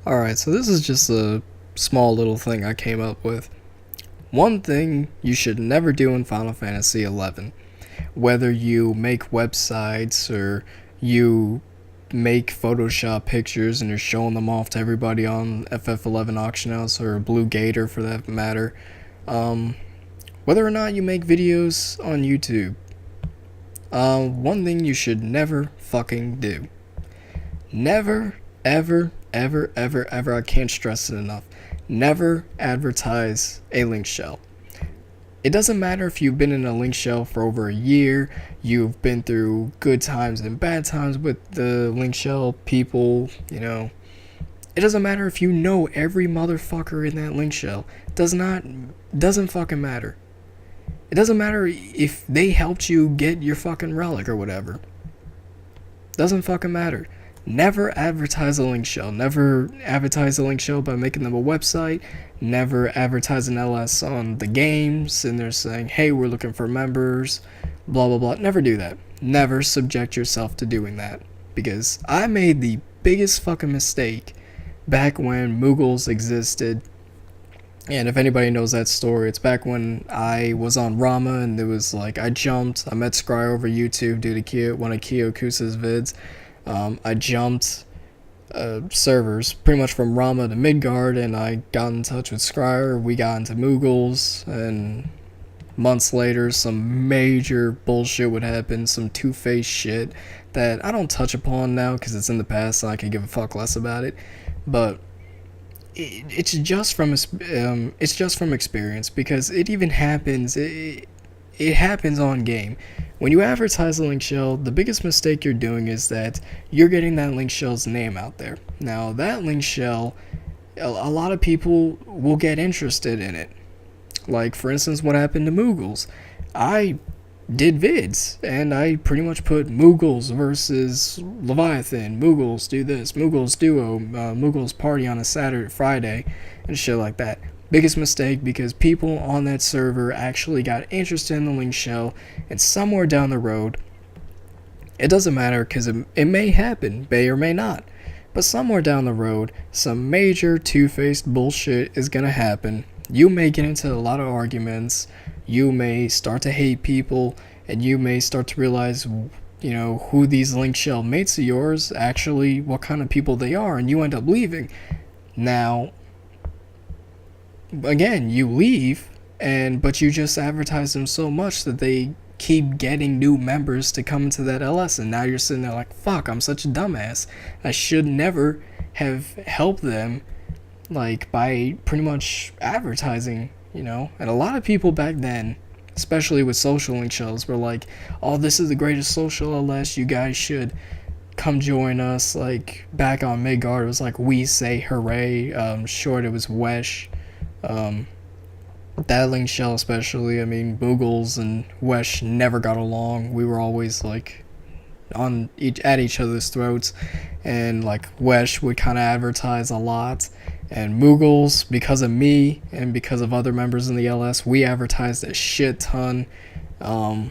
Alright, so this is just a small little thing I came up with. One thing you should never do in Final Fantasy XI, whether you make websites or you make Photoshop pictures and you're showing them off to everybody on FF11 auction house or Blue Gator for that matter, um, whether or not you make videos on YouTube, one thing you should never fucking do. Never, ever, I can't stress it enough. Never advertise a Linkshell. It doesn't matter if you've been in a Linkshell for over a year, you've been through good times and bad times with the Linkshell people, It doesn't matter if you know every motherfucker in that Linkshell. Doesn't fucking matter. It doesn't matter if they helped you get your fucking relic or whatever. Doesn't fucking matter. Never advertise a Linkshell. Never advertise a Linkshell by making them a website. Never advertise an LS on the games and they're saying, hey, we're looking for members, blah, blah, blah. Never do that. Never subject yourself to doing that. Because I made the biggest fucking mistake back when Moogles existed. And if anybody knows that story, it's back when I was on Ramuh and it was like I met Scry over YouTube due to one of Kiyokusa's vids. I jumped servers pretty much from Ramuh to Midgard, and I got in touch with Scryer. We got into Moogles, and months later, some major bullshit would happen, some two-faced shit that I don't touch upon now because it's in the past, and I can give a fuck less about it. But it's just from experience because it even happens. It happens on game. When you advertise a Linkshell, the biggest mistake you're doing is that you're getting that Linkshell's name out there. Now, that Linkshell, a lot of people will get interested in it. Like, for instance, what happened to Moogles. I did vids, and I pretty much put Moogles versus Leviathan, Moogles do this, Moogles duo, Moogles party on a Friday, and shit like that. Biggest mistake because people on that server actually got interested in the Linkshell, and somewhere down the road, it doesn't matter because it may happen, may or may not, but somewhere down the road, some major two-faced bullshit is gonna happen. You may get into a lot of arguments, you may start to hate people, and you may start to realize, who these Linkshell mates of yours, actually what kind of people they are, and you end up leaving. Now, again, you leave, but you just advertise them so much that they keep getting new members to come into that LS, and now you're sitting there like, fuck, I'm such a dumbass. I should never have helped them, like, by pretty much advertising, And a lot of people back then, especially with social Linkshells, were like, oh, this is the greatest social LS, you guys should come join us. Like, back on Midgard, it was like, we say hooray. Short, it was Wesh. That Linkshell especially, Moogles and Wesh never got along. We were always like at each other's throats, and like Wesh would kind of advertise a lot, and Moogles, because of me and because of other members in the LS, we advertised a shit ton, and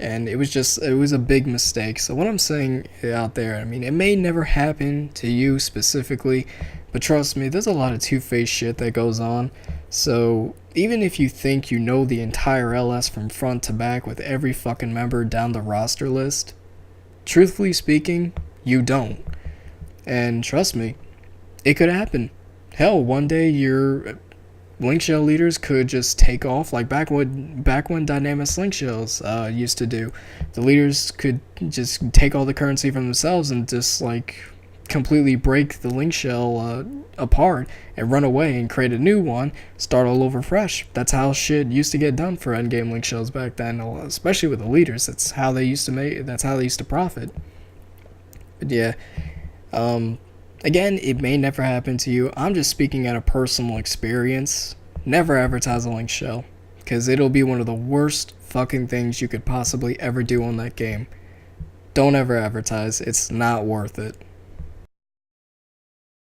it was a big mistake. So what I'm saying out there, it may never happen to you specifically, but trust me, there's a lot of two-faced shit that goes on. So even if you think you know the entire LS from front to back with every fucking member down the roster list, truthfully speaking, you don't. And trust me, it could happen. Hell, one day your Linkshell leaders could just take off, like back when Dynamis Linkshells used to do. The leaders could just take all the currency from themselves and just like completely break the Linkshell apart and run away and create a new one, start all over fresh. That's how shit used to get done for endgame Linkshells back then, especially with the leaders. That's how they used to profit. But yeah, again, it may never happen to you. I'm just speaking out of personal experience. Never advertise a Linkshell, because it'll be one of the worst fucking things you could possibly ever do on that game. Don't ever advertise. It's not worth it.